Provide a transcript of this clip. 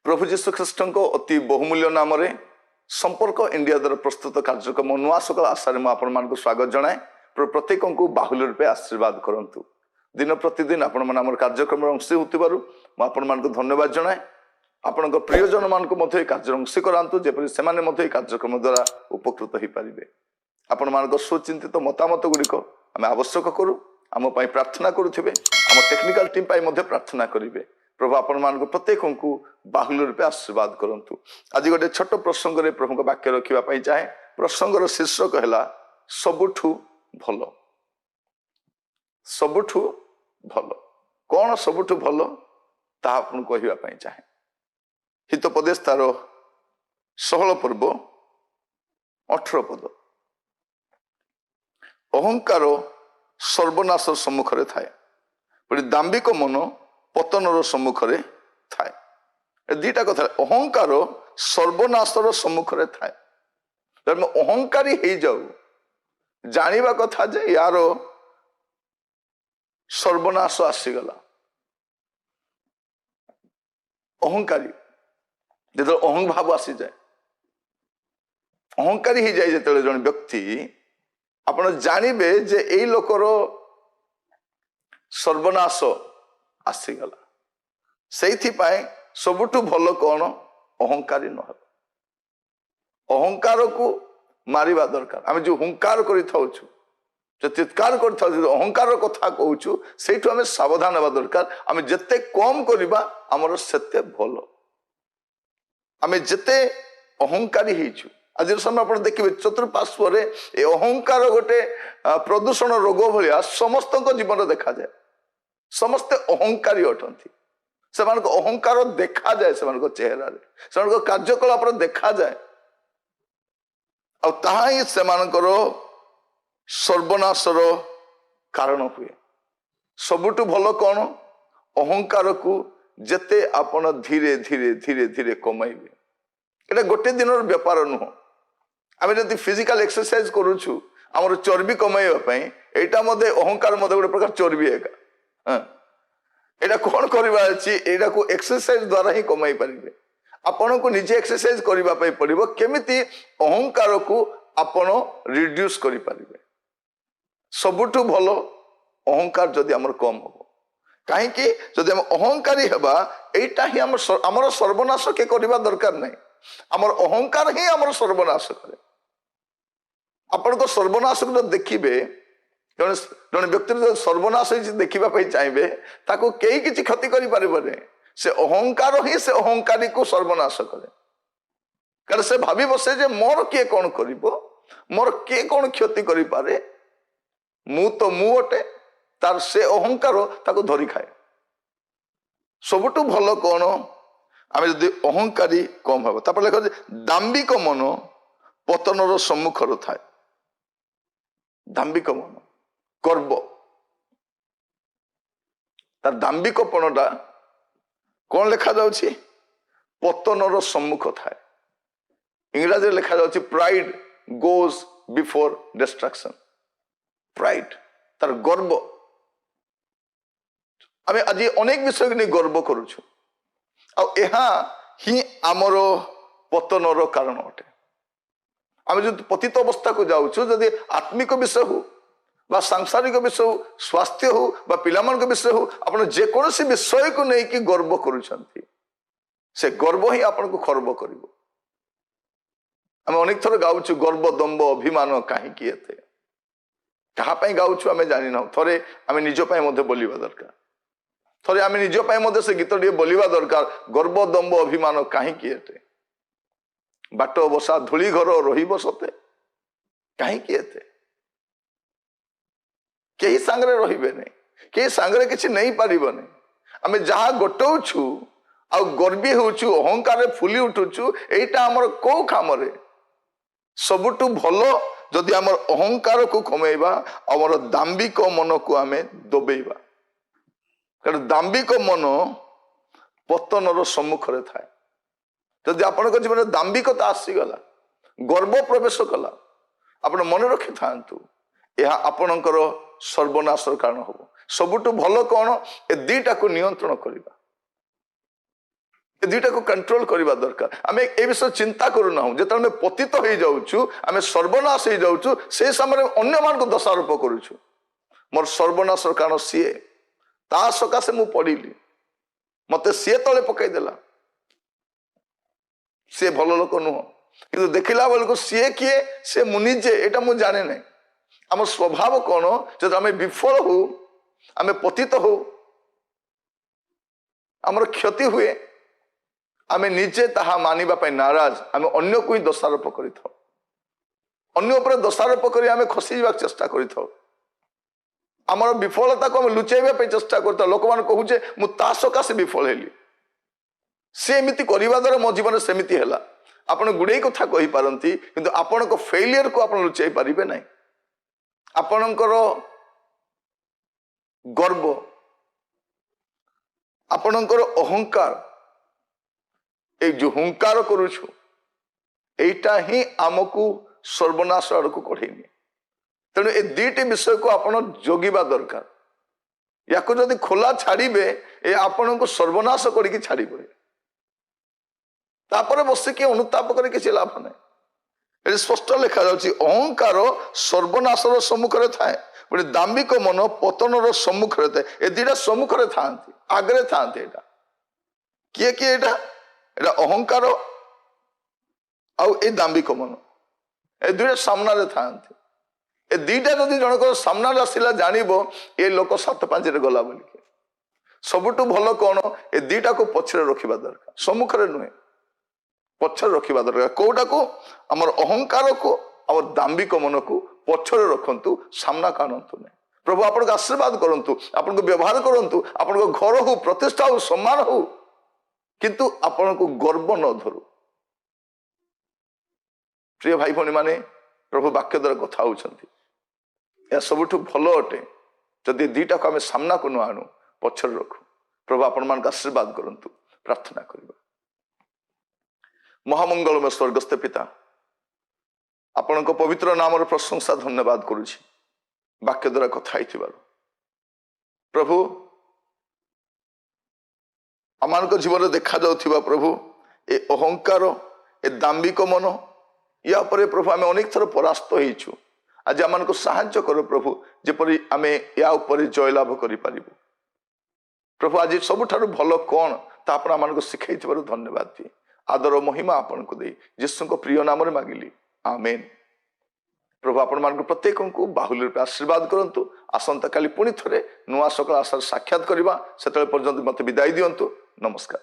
प्रभु जीशु ख्रीष्ट अति बहुमूल्य नाम संपर्क इंडिया द्वारा प्रस्तुत कार्यक्रम नुआ सकाल आशा आपण स्वागत जनाए। प्रत्येक को बाहुल्य रूपे आशीर्वाद करंतु। दिन प्रतिदिन आपण मैंने कार्यक्रम अंशी होती धन्यवाद जनाए। आपण प्रियजन मान कार्य अंशी करातु जेपरी से कार्यक्रम द्वारा उपकृत हो पारे। आपण मान सुचिंतित मतामत गुड़िक आम आवश्यक करूँ आम प्रार्थना करुवे आम टेक्निकल टीम प्रार्थना करेंगे। प्रभु आपण मान प्रत्येक को बाहुल्य रूपे आशीर्वाद करंतु। आज गोटे छोट प्रसंग रे प्रभु वाक्य रखापी चाहे। प्रसंगर शीर्षक है सबुठु भल। सबुठु भल कौन सबुठु भल ता आपन कहवाई चाहे। हितोपदेश तार 16 पर्व 18 पद। अहंकार सर्वनाश सम्मुखें थाए दाम्भिक मन पतनर सम्मुखें थाए। दीटा कथा अहंकार सर्वनाशर सम्मुखें थाए। अहंकारी हो जाऊ जानिबा कथा जे यार सर्वनाश आसीगला। अहंकारी जो अहं भाव आसी जाए अहंकारी हो जाए जो जन व्यक्ति आपण जानवे जे यही लोकर सर्वनाश आसीगला। से सबुठु भल कौन अहंकारी न। अहंकार को मारिबा दरकार। आम जो हुंकार कर चित्कार कर अहंकार कथा कहूँ से आम सावधान हवा दरकार। आम जिते कम करवा आमर सेते भल। आम जिते अहंकारी होइछु आज समय आप देखिए चतुर्पार्श्व अहंकार गोटे प्रदूषण रोग भाया समस्त जीवन देखा जाए। समस्ते अहंकारी अटंती। से अहंकार देखा जाए से चेहरा से कार्यकलाप देखा जाए ही से सर्वनाशर कारण हुए। सबुठु भल कौन अहंकार को जेते आपण धीरे धीरे धीरे धीरे कमाइबे। एटा गोटे दिन व्यापार नुह। आम जब फिजिकल एक्सरसाइज करुचु आमर चर्बी कमाइवाई यहाँ अहंकार गोटे प्रकार चर्बी एका। यहाँ कौन करवा यहाँ को एक्सरसाइज द्वारा ही कमाई पारे। आपण को निजे एक्सरसाइज करने पड़ो केमिति अहंकार को आपण रिड्यूस करें। सबुठु भल अहंकार जदि आमर कम हम कहीं जदि आम अहंकारी हवा यहीटा ही आमर सर्वनाश के करवा दरकार नहीं। आमर अहंकार ही आमर सर्वनाश करे। आपण को सर्वनाश को देखिए जन व्यक्ति सर्वनाश देखा चाहिए ताको कई किसी क्षति करें से अहंकार ही से अहंकारी को सर्वनाश करे। कारण से भावी बसे जे मोर किए कौन कर मोर किए कौन क्षति करे मु तो मु अटे तार से अहंकार ताको धरी खाए। सबुठु भल कौन आम जदि अहंकारी कम हम तापर लिखा दाम्भिक मन पतनर सम्मुखर थाए। दाम्भिक मन गर्व तार दाम्भिकपणटा कौन लिखा जाउछि पतनर सम्मुख थाए। इंग्राजी लिखा जाउछि pride goes before destruction. Pride तार गर्व। आम आज अनेक विषय नहीं गर्व करुछु ही आमर पतनर कारण अटे। आम जो पतित अवस्था को जाऊँ जदि आत्मिक विषय हो बा सांसारिक विषय हो स्वास्थ्य हो बा पिलामान विषय हो आप जेकोसी विषय को लेकिन गर्व करुछंती से गर्व ही आपन को खर्व कर। आम अनेक थर गाऊँ गर्व दम्भ अभिमान कहीं क्या गाऊँ आम जानी ना। थे आम निजपाई बोलवा दरकार। थे आम निजपाई से गीत टे बोलवा दरकार। गर्व दम्भ अभिमान कहीं बाट बसा धूली घर रही सते कहीं कहीं सांगरे रहिबे नहीं कहीं सांगरे किसी नहीं पारिबने। आम जहाँ गोटाऊछु आ गर्वी होचु अहंकार फुली उठुचु एटा हमर को काम रे। सबुठु भल जदि आमर अहंकार को कमेबा आमर दाम्भिक मन को आम दबेबा। कारण दाम्भिक मन पतनर सम्मुखें थाए। जदि आपण जीवन दाम्भिकता आसीगला गर्व प्रवेश कला आपण मन रखि थांतु यह आपणकर सर्वनाशर कारण हम। सबुठु भल कौन ए दीटा को नियंत्रण करवा। ए दुईटा को कंट्रोल करवा दरकार आम ए विषय चिंता करूना जो आम पतित हो जाऊँ आम सर्वनाश हो जाऊँ से समय अन्य मान को दोषारोप करुचु मोर सर्वनाश कारण सीए ता सकाशे मु पढ़िली मत सी तले पकईदेला सी भल लोक नुह कि देखला बेलू सी किए सी मुझे यहाँ मुझे जाने ना आम स्वभाव कौन जो आम विफल हो आम पतित हो आमर क्षति हुए आम निजे ताहा मानिबा नाराज आम अन्य को ही दोषारोप कर दोषारोप कर आम खसी जा चेष्टा कर आमर विफलता को आम लुचेबा चेष्टा करता लोक मान कहूचे मुझे सकाशे विफल हेली सी एमती करने द्वारा मो जीवन सेमती है आपड़ गुड़े कथा कही पारती किंतु आपण को फेलियर को आप लुचाई पारे ना आपणकर गर्व आपणकर अहंकार ए जो हुंकार करुछु एटा ही आमको सर्वनाश आड़ को कढ़ेनी तेणु ए दुईटी विषय को आपण जोगिबा दरकार या जदि खोला छाड़े ए आपण को सर्वनाश करके छाड़े तापर बसिकी अनुताप कर किसी लाभ ना स्पष्ट लिखा जाउछि अहंकार सर्वनाशर सम्मुखें थाए गोटे दाम्भिक मन पतनर सम्मुखें थाए ए दुईटा सम्मुखें था आगे था किए किए एटा अहंकार आउ ए दाम्भिक मन ए दुईटा सामने था ए दुईटा जदि जनक सामने आसला जानब ए लोक 7-5 गला बोलिके सबुठु भल कौन ए दुईटा को पछरे रखा दरकार सम्मुखें नुहे पछरे रखा दरकार कौटा को आमर अहंकार को आम दाम्भिक मन को पछरे रखु सामना कानतु नहीं प्रभु आपको आशीर्वाद करंतु आपको व्यवहार करंतु आपको घर हो प्रतिष्ठा हो सम्मान हो किंतु आपण को गर्व न धरू प्रिय भाई भौणी माने प्रभु वाक्य द्वारा कथा होउछंती या सबुठु भल अटे जदि दुईटा को आम सामना को न आणु पछरे रखु प्रभु आपण मान आशीर्वाद करंतु प्रार्थना करबा महामंगलमय स्वर्गस्थ पिता आपण को पवित्र नाम प्रशंसा धन्यवाद करुछि वाक्य द्वारा कथा होइथिबार प्रभु आम जीवन देखा जाउथिबा प्रभु ए अहंकार ए दाम्भिक मन या परे प्रभु आम अनेक थर परास्त होइछु आज आम को साहाय्य कर प्रभु जेपरि आम या उपरे जय लाभ करि पारिबु प्रभु आज सबुठारु भल कौन ता आपण आम को शिखाई धन्यवाद दिए आदर महिमा आपण को दे यीशु को प्रिय नाम रे मागिली आमेन प्रभु आपण मान प्रत्येक को बाहुल्य रूप आशीर्वाद करंतु आसंता काली पुणी थरे नुआ सकाल आशार साक्षात करवा से पर्यंत मत विदाई दिंतु नमस्कार।